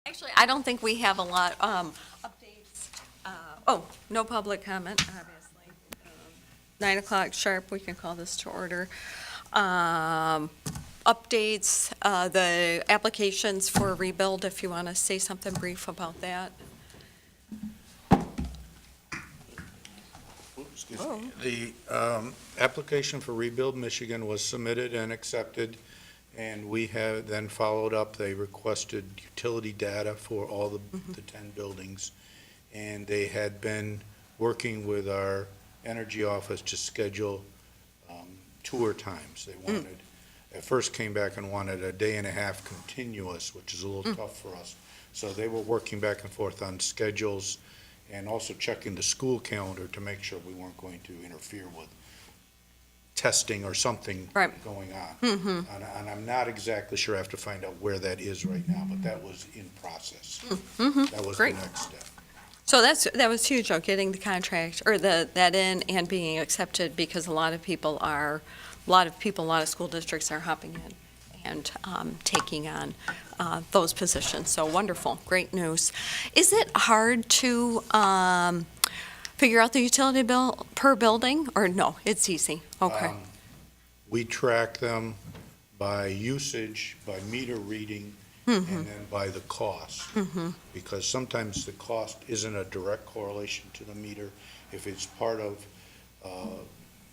Actually, I don't think we have a lot, updates. No public comment, obviously. 9 o'clock sharp, we can call this to order. Updates, the applications for rebuild, if you want to say something brief about that. Excuse me. The application for Rebuild Michigan was submitted and accepted, and we have then followed up. They requested utility data for all the 10 buildings, and they had been working with our energy office to schedule tour times. They wanted, at first came back and wanted a day and a half continuous, which is a little tough for us. So they were working back and forth on schedules and also checking the school calendar to make sure we weren't going to interfere with testing or something Right. going on. And I'm not exactly sure. I have to find out where that is right now, but that was in process. That was the Great. next step. So that was huge, though, getting the contract, or that in and being accepted, because a lot of school districts are hopping in and taking on those positions. So wonderful, great news. Is it hard to figure out the utility bill per building, or no, it's easy? Okay. We track them by usage, by meter reading, and then by the cost. Because sometimes the cost isn't a direct correlation to the meter. If it's part of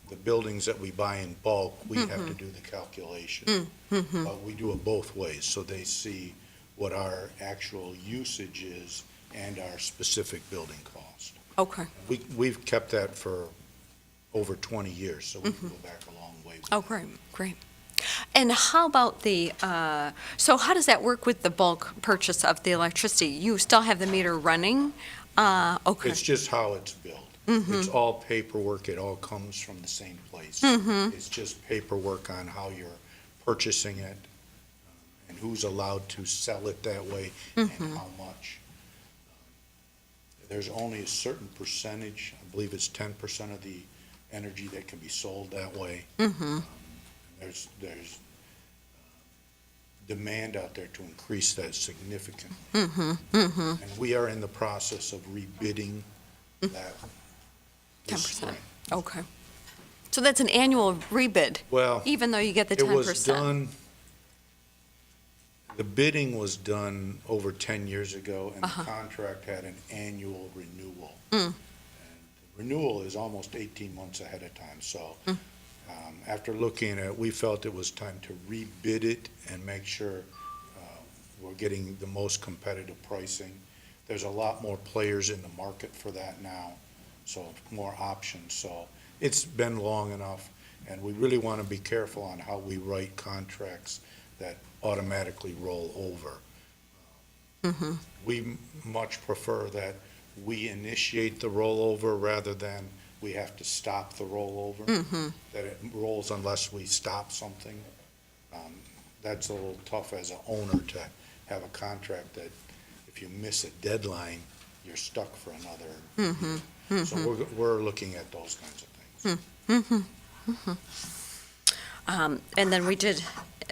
the buildings that we buy in bulk, we have to do the calculation. But we do it both ways, so they see what our actual usage is and our specific building cost. Okay. We've kept that for over 20 years, so we can go back a long way. Oh, great, great. And how about so how does that work with the bulk purchase of the electricity? You still have the meter running? Okay. It's just how it's billed. It's all paperwork. It all comes from the same place. It's just paperwork on how you're purchasing it and who's allowed to sell it that way and how much. There's only a certain percentage, I believe it's 10% of the energy that can be sold that way. There's demand out there to increase that significantly. And we are in the process of rebidding that this 10%. spring. Okay. So that's an annual rebid, Well, even though you get the 10%? it was done, the bidding was done over 10 years ago, and the contract had an annual renewal. And the renewal is almost 18 months ahead of time, so after looking at it, we felt it was time to rebid it and make sure we're getting the most competitive pricing. There's a lot more players in the market for that now, so more options. So it's been long enough, and we really want to be careful on how we write contracts that automatically roll over. We much prefer that we initiate the rollover rather than we have to stop the rollover, that it rolls unless we stop something. That's a little tough as an owner to have a contract that if you miss a deadline, you're stuck for another. So we're looking at those kinds of things. And then we did,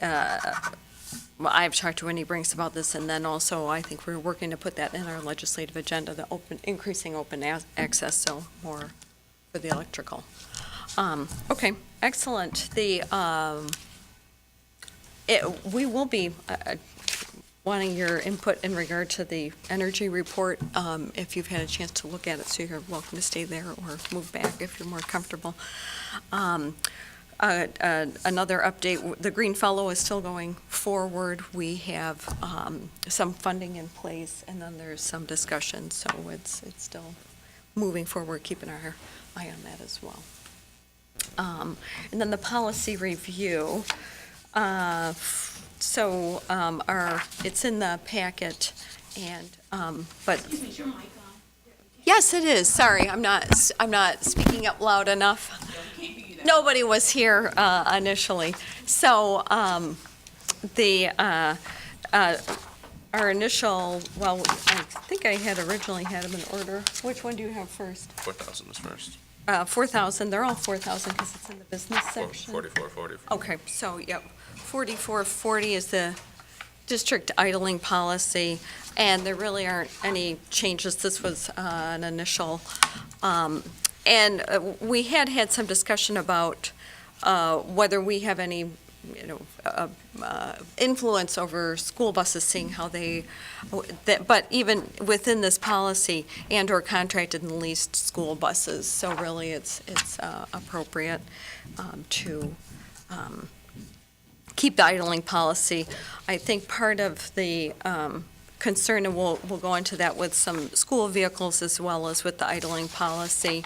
well, I've talked to Wendy Brinks about this, and then also I think we're working to put that in our legislative agenda, the increasing open access, so more for the electrical. Okay, excellent. We will be wanting your input in regard to the energy report, if you've had a chance to look at it, so you're welcome to stay there or move back if you're more comfortable. Another update, the Green Fellow is still going forward. We have some funding in place, and then there's some discussion, so it's still moving forward, keeping our eye on that as well. And then the policy review. It's in the packet, and, but. Is your mic on? Yes, it is. Sorry, I'm not speaking up loud enough. Nobody was here initially. So our initial, well, I think I had originally had them in order. Which one do you have first? 4,000 is first. 4,000. They're all 4,000 because it's in the business section. 44, 44. Okay, so, yep, 4440 is the district idling policy, and there really aren't any changes. This was an initial, and we had some discussion about whether we have any, influence over school buses, seeing how but even within this policy, and/or contracted and leased school buses. So really, it's appropriate to keep the idling policy. I think part of the concern, and we'll go into that with some school vehicles as well as with the idling policy,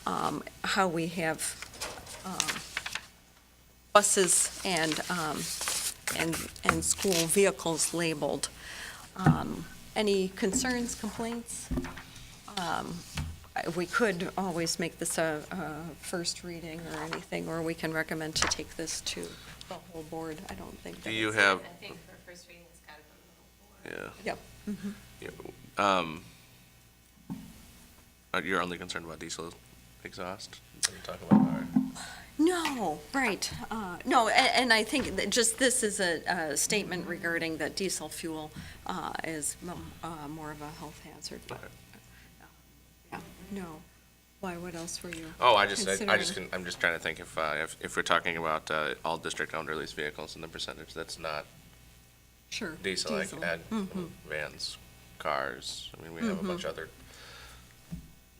how we have buses and school vehicles labeled. Any concerns, complaints? We could always make this a first reading or anything, or we can recommend to take this to the whole board. I don't think. Do you have, I think for first reading, it's got to go to the whole board. Yep. You're only concerned about diesel exhaust? Are you talking about our- No, right. No, and I think that just this is a statement regarding that diesel fuel is more of a health hazard. But, yeah, no. Why, what else were you I'm just trying to think if we're talking about all district-owned or leased vehicles and the percentage, that's not Sure. diesel, I can add vans, cars. I mean, we have a bunch of other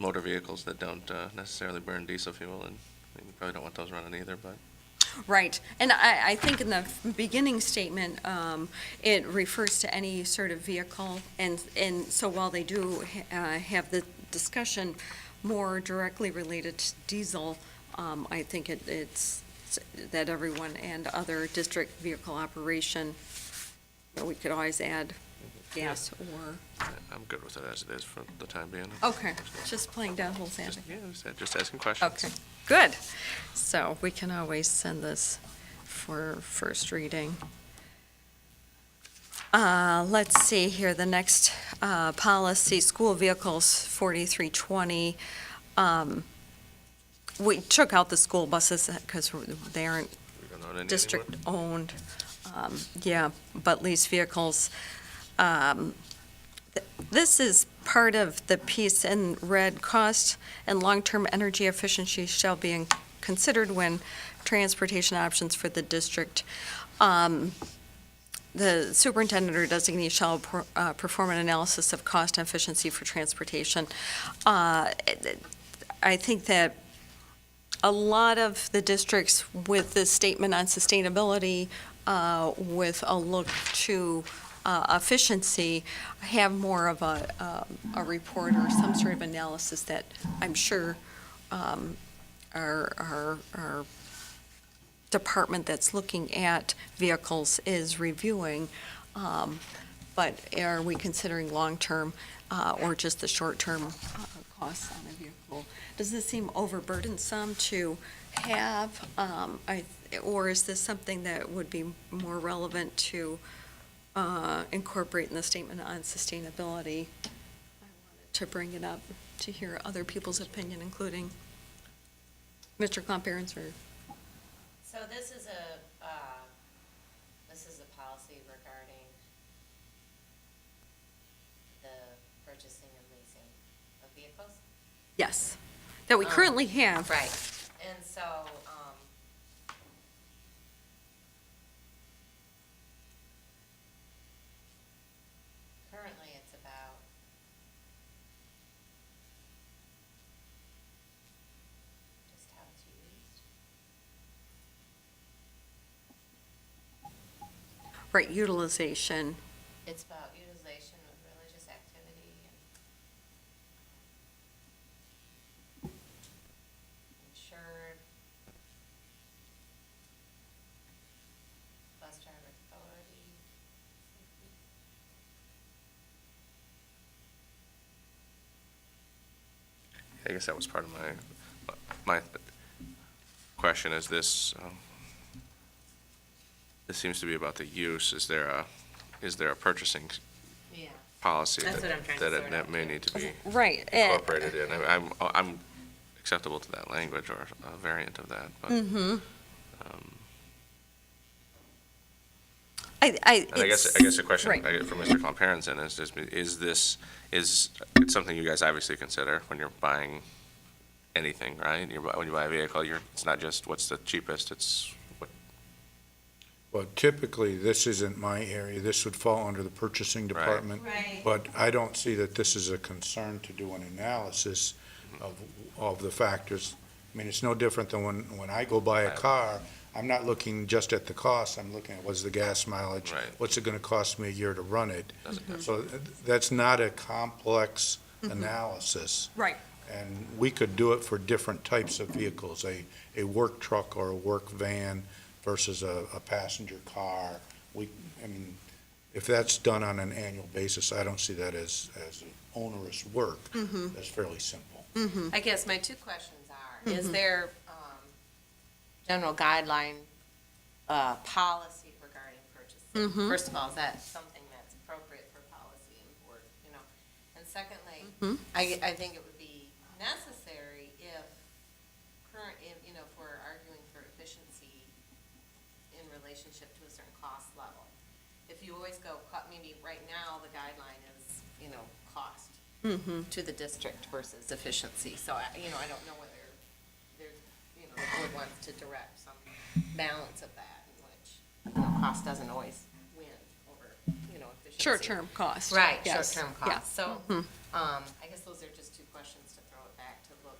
motor vehicles that don't necessarily burn diesel fuel, and we probably don't want those running either, but. Right, and I think in the beginning statement, it refers to any sort of vehicle, and so while they do have the discussion more directly related to diesel, I think it's that everyone and other district vehicle operation, we could always add gas or. I'm good with it as it is for the time being. Okay, just playing devil's advocate. Just asking questions. Okay, good. So we can always send this for first reading. Let's see here, the next policy, school vehicles, 4320. We took out the school buses because they aren't We don't own any district-owned. Yeah, but leased vehicles. This is part of the piece in red. Cost and long-term energy efficiency shall be considered when transportation options for the district. The superintendent or designee shall perform an analysis of cost and efficiency for transportation. I think that a lot of the districts with this statement on sustainability, with a look to efficiency, have more of a report or some sort of analysis that I'm sure our department that's looking at vehicles is reviewing. But are we considering long-term or just the short-term costs on a vehicle? Does this seem overburdensome to have, or is this something that would be more relevant to incorporate in the statement on sustainability? I wanted to bring it up to hear other people's opinion, including Mr. Klomp-Ahrens or. So this is a policy regarding the purchasing and leasing of vehicles? Yes, that we currently have. Right. And so, currently it's about just how it's used. Right, utilization. It's about utilization of religious activity and insured, bus driver authority. I guess that was part of my question. Is this, this seems to be about the use. Is there a purchasing Yeah. policy That's what I'm trying to sort that out, may too. need to be Right. incorporated in? I'm acceptable to that language or a variant of that, but. And I guess the question right. I get from Mr. Comparensen is just, it's something you guys obviously consider when you're buying anything, right? When you buy a vehicle, it's not just what's the cheapest, it's what, Well, typically, this isn't my area. This would fall under the purchasing department. Right. But I don't see that this is a concern to do an analysis of the factors. I mean, it's no different than when I go buy a car, I'm not looking just at the cost, I'm looking at what's the gas mileage? Right. What's it gonna cost me a year to run it? doesn't, So that's not a complex analysis. Right. And we could do it for different types of vehicles, a work truck or a work van versus a passenger car. I mean, if that's done on an annual basis, I don't see that as onerous work. That's fairly simple. I guess my two questions are, is there general guideline policy regarding purchasing? First of all, is that something that's appropriate for policy and board, And secondly, I think it would be necessary if if we're arguing for efficiency in relationship to a certain cost level. If you always go, maybe right now, the guideline is, cost to the district versus efficiency. So, I don't know whether there's, the board wants to direct some balance of that in which, cost doesn't always win over, efficiency. Short-term cost. Right, Yes. short-term Yeah. cost. So, I guess those are just two questions to throw it back to look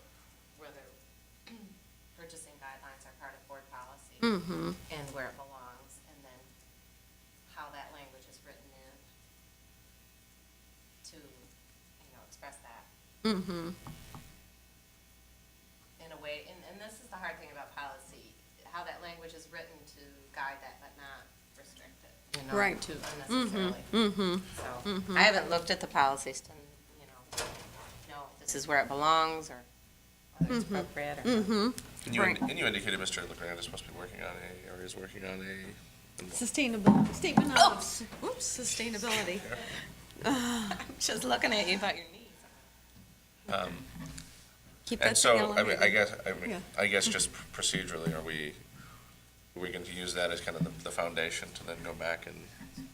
whether purchasing guidelines are part of board policy and where it belongs, and then how that language is written in to, express that. In a way, and this is the hard thing about policy, how that language is written to guide that but not restrict it, Right. to unnecessarily. So, I haven't looked at the policies to, know if this is where it belongs or whether it's appropriate or not. Right. and you indicated Mr. LeGrand is supposed to be working on or is working on a Sustainable, statement of, sustainability. Just looking at you about your knees. Keep that And so, elevated. Yeah. I guess just procedurally, are we going to use that as kind of the foundation to then go back and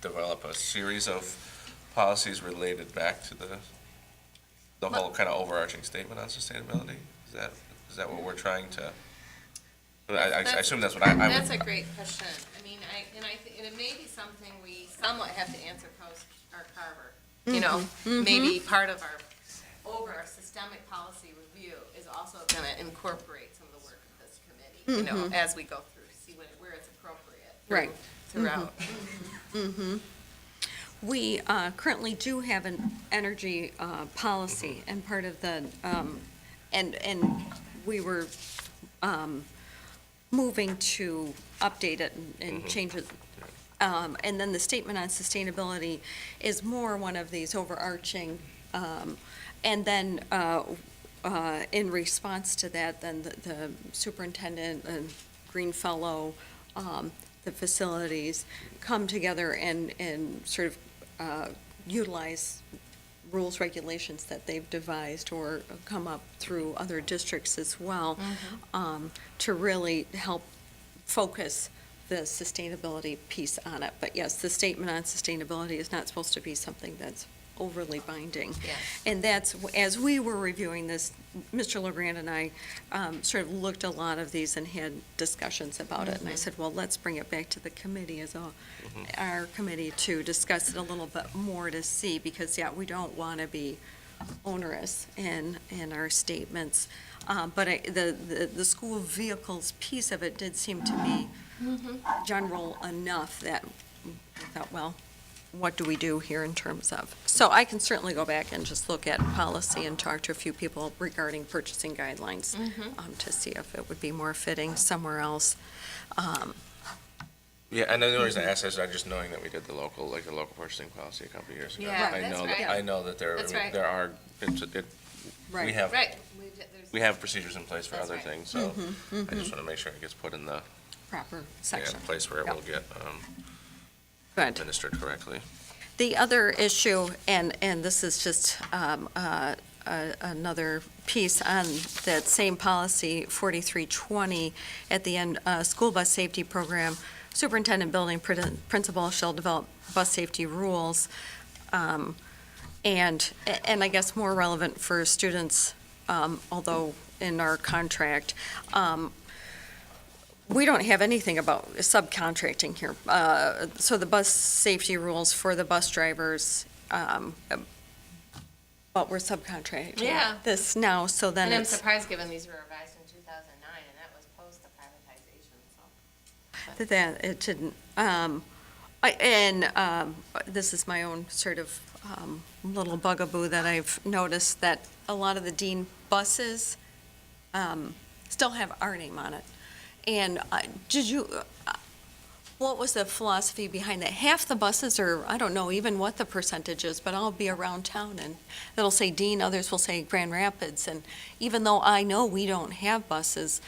develop a series of policies related back to the whole kind of overarching statement on sustainability? Is that what we're trying to, I assume that's what I would. That's a great question. I mean, and it may be something we somewhat have to answer post our Carver. Maybe part of our systemic policy review is also going to incorporate some of the work of this committee, as we go through, see where it's appropriate. Right. Throughout. We currently do have an energy policy, and part of the, and we were moving to update it and change it. And then the statement on sustainability is more one of these overarching, and then in response to that, then the superintendent and Green Fellow, the facilities come together and sort of utilize rules, regulations that they've devised or come up through other districts as well, to really help focus the sustainability piece on it. But yes, the statement on sustainability is not supposed to be something that's overly binding. Yes. And that's, as we were reviewing this, Mr. LeGrand and I sort of looked at a lot of these and had discussions about it. And I said, well, let's bring it back to the committee our committee to discuss it a little bit more to see, because, yeah, we don't want to be onerous in our statements. But the school vehicles piece of it did seem to be general enough that we thought, well, what do we do here in terms of? So I can certainly go back and just look at policy and talk to a few people regarding purchasing guidelines to see if it would be more fitting somewhere else. Yeah, and the only reason I asked is just knowing that we did the local purchasing policy a couple of years ago. Yeah, I that's know right. I know that there, That's I mean, right. there are, Right. we have, Right. we have procedures in place for That's other right. things, so I just want to make sure it gets put in the Proper section. place where it Yep. will get Good. administered correctly. The other issue, and this is just another piece on that same policy, 4320, at the end, school bus safety program, superintendent building principal shall develop bus safety rules. And I guess more relevant for students, although in our contract, we don't have anything about subcontracting here. So the bus safety rules for the bus drivers, but we're subcontracting Yeah. this now, so then And I'm it's, surprised, given these were revised in 2009, and that was post the privatization, so. that it didn't. This is my own sort of little bugaboo that I've noticed, that a lot of the Dean buses still have our name on it. And what was the philosophy behind that? Half the buses, or I don't know even what the percentage is, but I'll be around town and it'll say Dean, others will say Grand Rapids. And even though I know we don't have buses,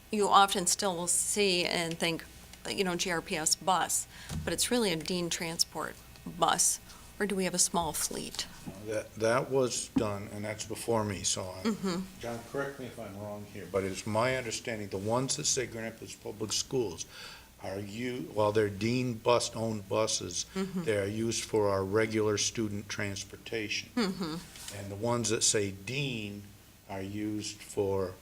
you often still will see and think, GRPS bus, but it's really a Dean Transport bus. Or do we have a small fleet? That was done, and that's before me, so, John, correct me if I'm wrong here, but it's my understanding, the ones that say Grand Rapids Public Schools while they're Dean bus-owned buses, they are used for our regular student transportation. And the ones that say Dean are used for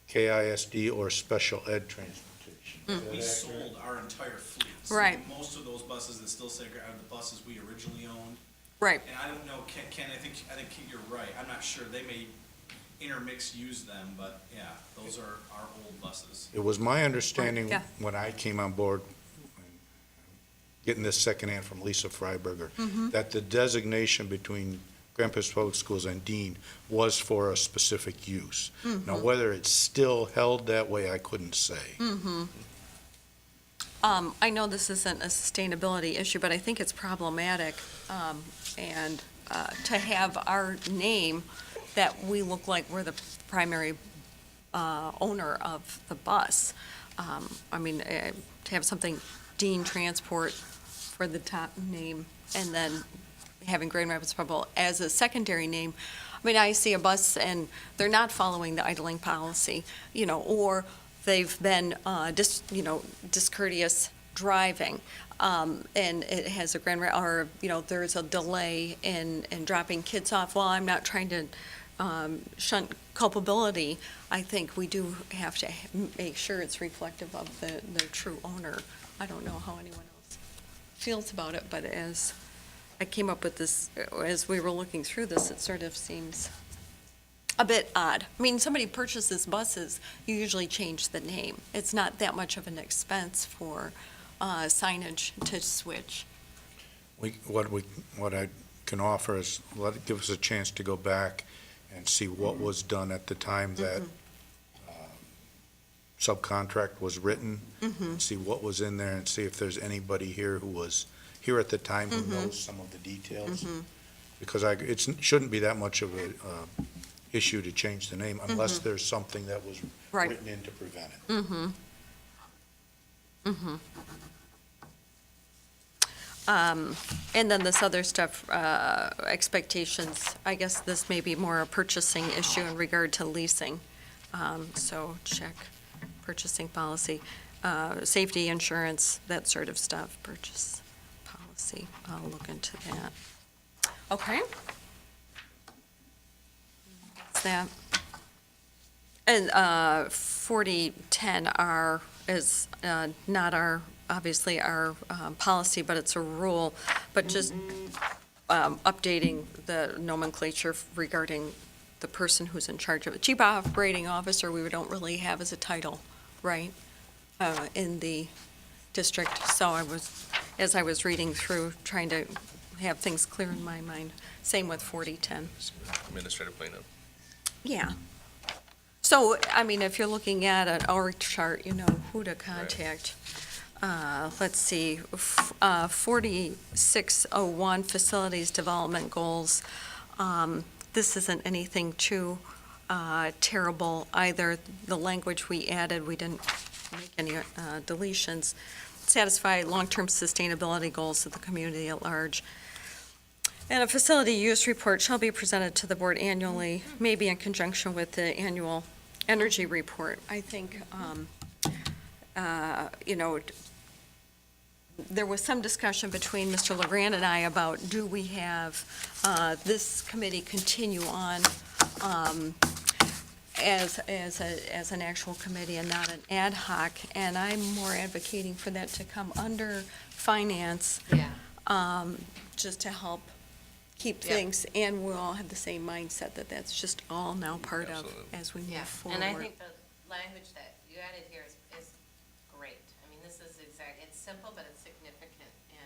KISD or special ed transportation. We sold our entire fleet. So Right. most of those buses that still say are the buses we originally owned. Right. And I don't know, Ken, I think you're right. I'm not sure. They may intermix, use them, but yeah, those are our old buses. It was my understanding Yeah. when I came on board, getting this secondhand from Lisa Freiberger, that the designation between Grand Rapids Public Schools and Dean was for a specific use. Now, whether it's still held that way, I couldn't say. I know this isn't a sustainability issue, but I think it's problematic, and to have our name, that we look like we're the primary owner of the bus. To have something Dean Transport for the top name, and then having Grand Rapids Public as a secondary name. I see a bus and they're not following the idling policy, or they've been discourteous driving, and it has a there's a delay in dropping kids off. Well, I'm not trying to shunt culpability. I think we do have to make sure it's reflective of the true owner. I don't know how anyone else feels about it, but as I came up with this, as we were looking through this, it sort of seems a bit odd. Somebody purchases buses, you usually change the name. It's not that much of an expense for signage to switch. What I can offer is give us a chance to go back and see what was done at the time that subcontract was written, and see what was in there, and see if there's anybody here who was here at the time who knows some of the details. Because it shouldn't be that much of a issue to change the name unless there's something that was Right. written in to prevent it. And then this other stuff, expectations, I guess this may be more a purchasing issue in regard to leasing. So check purchasing policy, safety insurance, that sort of stuff, purchase policy. I'll look into that. Okay. That's that. And 4010R is not obviously our policy, but it's a rule, but just updating the nomenclature regarding the person who's in charge of it. Chief Operating Officer, we don't really have as a title, right, in the district. So as I was reading through, trying to have things clear in my mind. Same with 4010. Administrative cleanup. Yeah. So, if you're looking at an org chart, you know who to contact. Let's see, 4601, Facilities Development Goals. This isn't anything too terrible either. The language we added, we didn't make any deletions. Satisfy long-term sustainability goals of the community at large. And a facility use report shall be presented to the board annually, maybe in conjunction with the annual energy report. I think, there was some discussion between Mr. LeGrand and I about, do we have this committee continue on as an actual committee and not an ad hoc? And I'm more advocating for that to come under finance, Yeah. just to help keep Yep. things, and we'll all have the same mindset that that's just all now part of Absolutely. as we move Yeah, forward. and I think the language that you added here is great. I mean, this is it's simple, but it's significant, and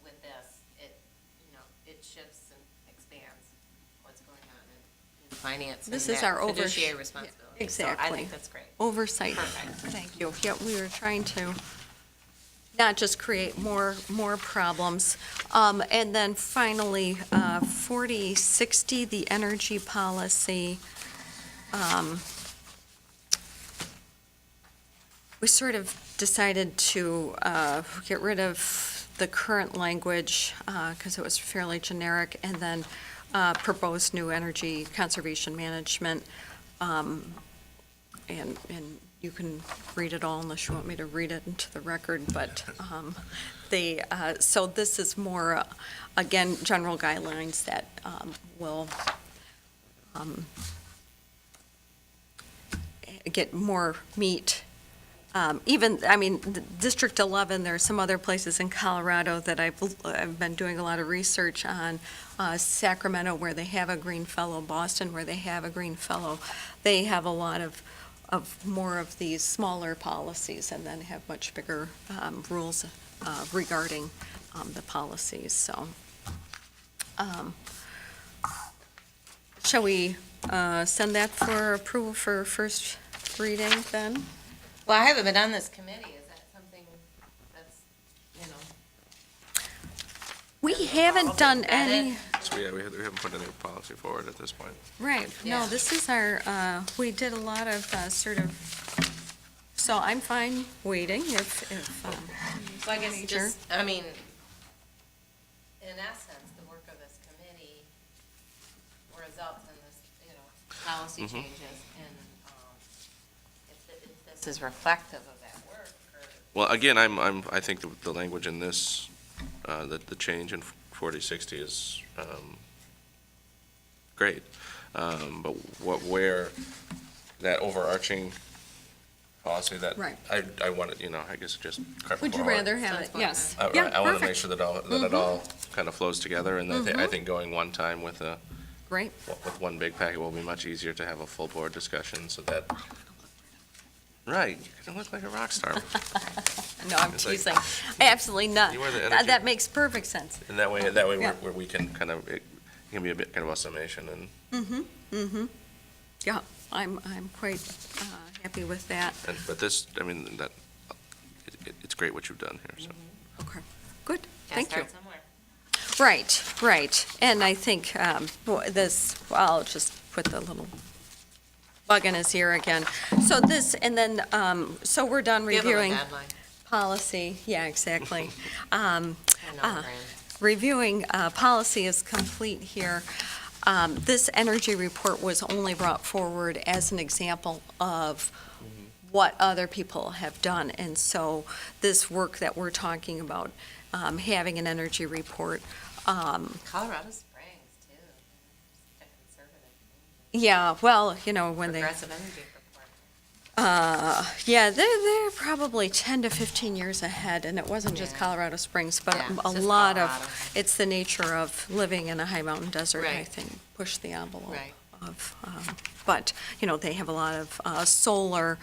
with this, it shifts and expands what's going on in finance. This and is that our fiduciary responsibility. So I exactly. think that's great. Oversight. Perfect. Thank you. Yeah, we were trying to not just create more problems. And then finally, 4060, the energy policy. We sort of decided to get rid of the current language because it was fairly generic, and then propose new energy conservation management. And you can read it all unless you want me to read it into the record, but so this is more, again, general guidelines that will get more meat. District 11, there are some other places in Colorado that I've been doing a lot of research on. Sacramento, where they have a Green Fellow, Boston, where they have a Green Fellow. They have a lot of more of these smaller policies, and then have much bigger rules regarding the policies, so. Shall we send that for approval for first reading then? Well, I haven't been on this committee. Is that something that's, We Does it haven't involve done it any, So we haven't put any policy forward at this point. right, no, Yeah. this is our, we did a lot of sort of, so I'm fine waiting if. So I guess Major. just, I mean, in essence, the work of this committee results in this, policy Mhm. changes, and if this is reflective of that work, or. Well, again, I think the language in this, the change in 4060 is great. But where that overarching policy that Right. I wanted, I guess just. Would you rather have it? Sounds Yes. I Yeah, want to make perfect. sure that it all kind of flows together, and I think going one time with Great. one big packet will be much easier to have a full board discussion, so that. Right, you're gonna look like a rock star, No, I'm It's like- teasing. Absolutely not. You are the energy- That makes perfect sense. and that way Yeah. where we can kind of, it can be a bit kind of a summation, and Yeah, I'm quite happy with that. but this, it's great what you've done here, so. Okay, good, Gotta thank you. start somewhere. Right. And I think I'll just put the little bug in his ear again. So this, and then, so we're done Give 'em a reviewing deadline. policy. Yeah, exactly. I know, Brand. Reviewing policy is complete here. This energy report was only brought forward as an example of what other people have done. And so this work that we're talking about, having an energy report, Colorado Springs, too. Just a conservative community. yeah, well, when they, Progressive energy report. yeah, they're probably 10 to 15 years ahead, and it wasn't just Yeah. Colorado Springs, but Yeah, a it's just lot of, Colorado. it's the nature of living in a high mountain desert, I Right. think, push the envelope Right. of, but, they have a lot of solar.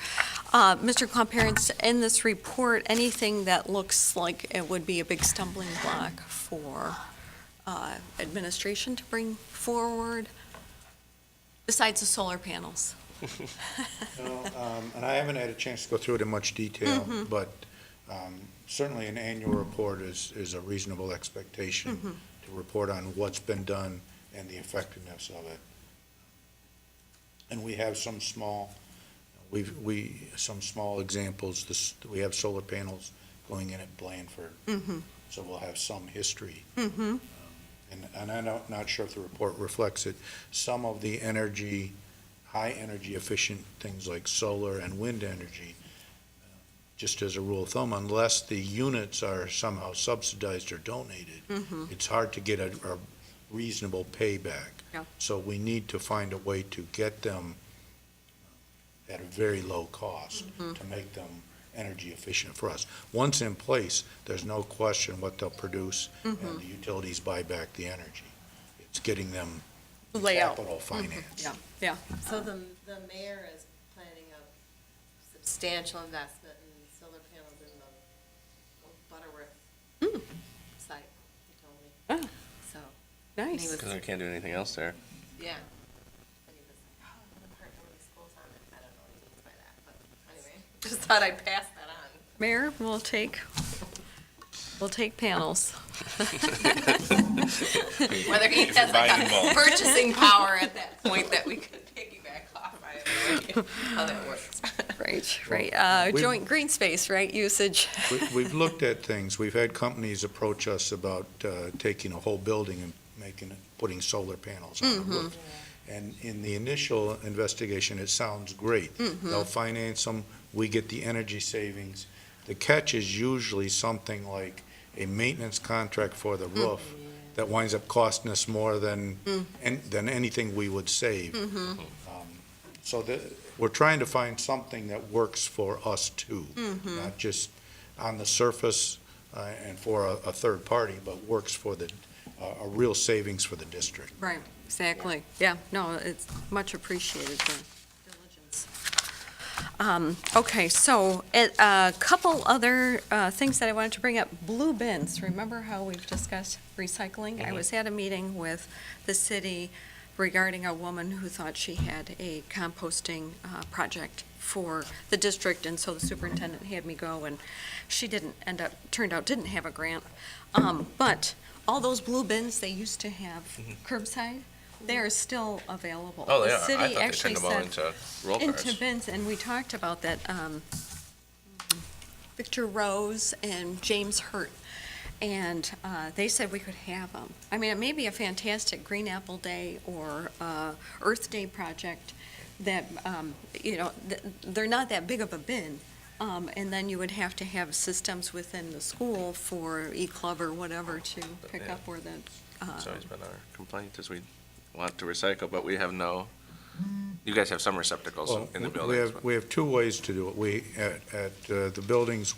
Mr. Comparents, in this report, anything that looks like it would be a big stumbling block for administration to bring forward, besides the solar panels? And I haven't had a chance to go through it in much detail, but certainly an annual report is a reasonable expectation to report on what's been done and the effectiveness of it. And we have some small examples. We have solar panels going in at Blandford, so we'll have some history. And I'm not sure if the report reflects it. Some of the high energy efficient things like solar and wind energy just as a rule of thumb, unless the units are somehow subsidized or donated, it's hard to get a reasonable payback. Yeah. So we need to find a way to get them at a very low cost to make them energy efficient for us. Once in place, there's no question what they'll produce, and the utilities buy back the energy. It's getting them Layout. capital finance. Yeah, yeah. So the mayor is planning a substantial investment in solar panels in the Butterworth site, he told me. Oh, So, nice. He was- Because we can't do anything else there. yeah. And he was like, oh, it wouldn't hurt nobody's schools on it. I don't know what he means by that, but anyway, just thought I'd pass that on. Mayor, we'll take panels. Whether he If you're has like buying a in bulk. purchasing power at that point that we could piggyback off, I have no idea how that works. Right. we- Joint green space, right, usage. We've looked at things. We've had companies approach us about taking a whole building and putting solar panels on the roof. And in the initial investigation, it sounds great. They'll finance them, we get the energy savings. The catch is usually something like a maintenance contract for the roof that winds up costing us more than anything we would save. So we're trying to find something that works for us too, not just on the surface and for a third party, but works for a real savings for the district. Right, exactly. Yeah, no, it's much appreciated, the diligence. Okay, so a couple other things that I wanted to bring up. Blue bins, remember how we've discussed recycling? I was at a meeting with the city regarding a woman who thought she had a composting project for the district, and so the superintendent had me go, and she turned out didn't have a grant. But all those blue bins they used to have curbside, they are still available. Oh, they The are. I city thought they actually turned them all said- into roll cars. into bins, and we talked about that, Victor Rose and James Hurt, and they said we could have them. I mean, it may be a fantastic Green Apple Day or Earth Day project that, they're not that big of a bin, and then you would have to have systems within the school for E-Club or whatever to pick Yeah. up where the, It's always been our complaint is we want to recycle, but we have no, you guys have some receptacles Well, in the buildings. but- we have two ways to do it. At the buildings,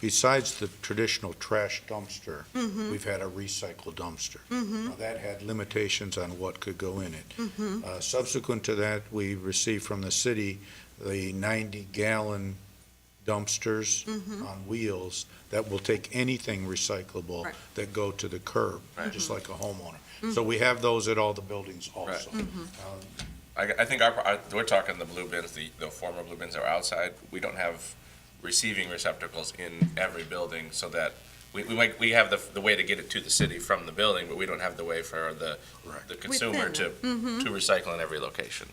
besides the traditional trash dumpster, we've had a recycle dumpster. Now, that had limitations on what could go in it. Subsequent to that, we received from the city the 90-gallon dumpsters on wheels that will take anything recyclable Right. that go to the curb, Right. just like a homeowner. So we have those at all the buildings also. I think we're talking the blue bins, the former blue bins that are outside. We don't have receiving receptacles in every building, so that we have the way to get it to the city from the building, but we don't have the way for the consumer to recycle in every location.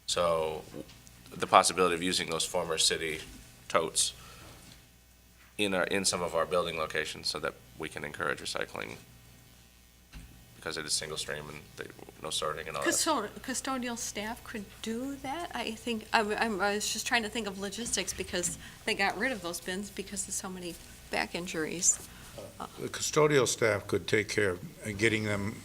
So the possibility of using those former city totes in some of our building locations so that we can encourage recycling, because it is single stream and no sorting and all that. Custodial staff could do that? I think, I was just trying to think of logistics, because they got rid of those bins because of so many back injuries. The custodial staff could take care of getting them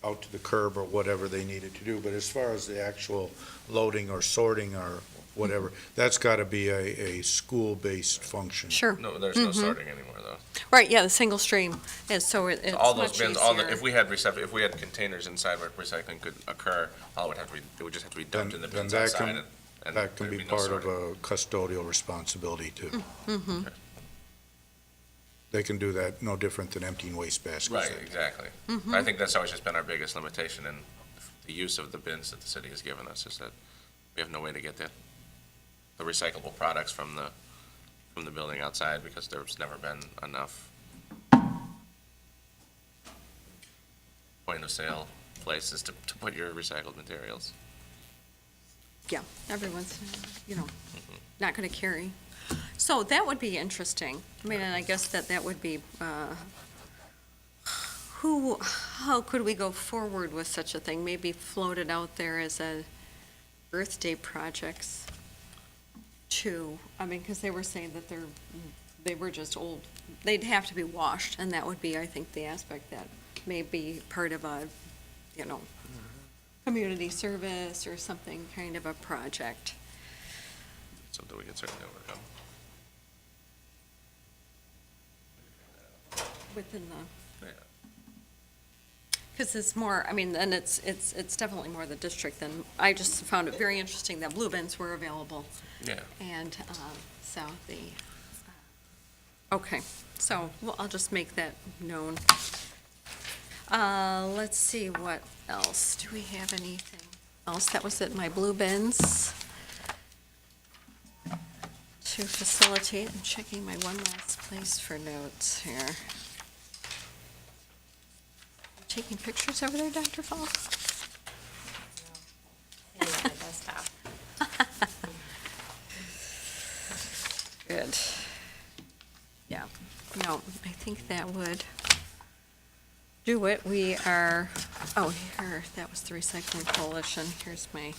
out to the curb or whatever they needed to do, but as far as the actual loading or sorting or whatever, that's got to be a school-based function. Sure. No, there's no sorting anymore, though. Right, yeah, the single stream, and so it's All those much bins, easier. if we had containers inside where recycling could occur, it would just have to be dumped in the Then bins that outside. can- and That can there'd be no part of sorting. a custodial responsibility, too. They can do that no different than emptying waste baskets. Right, exactly. I think that's always just been our biggest limitation in the use of the bins that the city has given us, is that we have no way to get the recyclable products from the building outside, because there's never been enough point of sale places to put your recycled materials. Yeah, everyone's, not going to carry. So that would be interesting. I mean, and I guess that would be, how could we go forward with such a thing? Maybe float it out there as a Earth Day projects. to, I mean, because they were saying that they were just old, they'd have to be washed, and that would be, I think, the aspect that may be part of a, community service or something, kind of a project. Something we can certainly overcome. Within the, Yeah. because it's more, I mean, and it's definitely more the district than, I just found it very interesting that blue bins were available. Yeah. And so okay, so well, I'll just make that known. Let's see, what else? Do we have anything else? That was it, my blue bins. To facilitate, I'm checking my one last place for notes here. You taking pictures over there, Dr. Fall? Yeah, my desktop. Good. Yeah, no, I think that would do it. We are, oh, here, that was the Recycling Coalition. Here's my,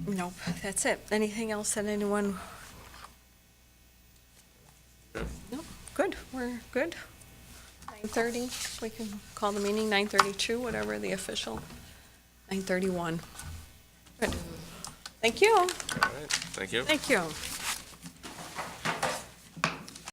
nope, that's it. Anything else that anyone? Good. Nope, good, we're good. 9:30, we can call the meeting 9:32, whatever the official, 9:31. Good. Thank you. All right, thank you. Thank you.